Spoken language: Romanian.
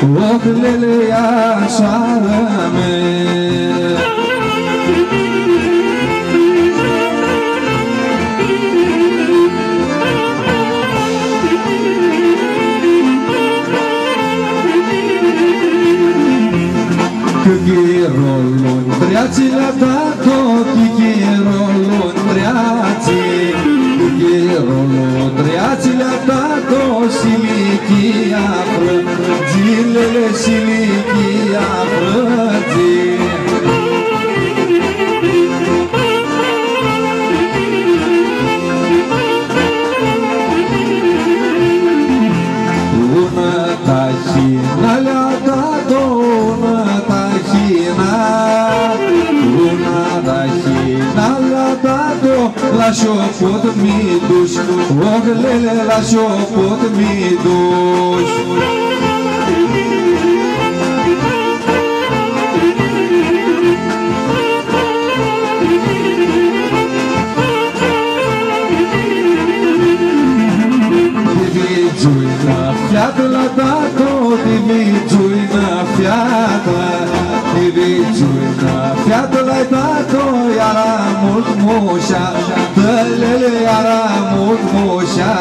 Ochlele așa rămân. Chirolul întreații le-a dat-o, chirolul întreații, chirolul întreații le-a dat-o, silichia frățilele, silichia frății. Una tașina le-a dat-o, una tașina le-a dat-o, la șopot mi-duși, ochlele la șopot mi-duși. Fiată la dat-o, diviciuina fiată, diviciuina fiată l-ai dat-o, iara mult moșa, dă-le-le iara mult moșa.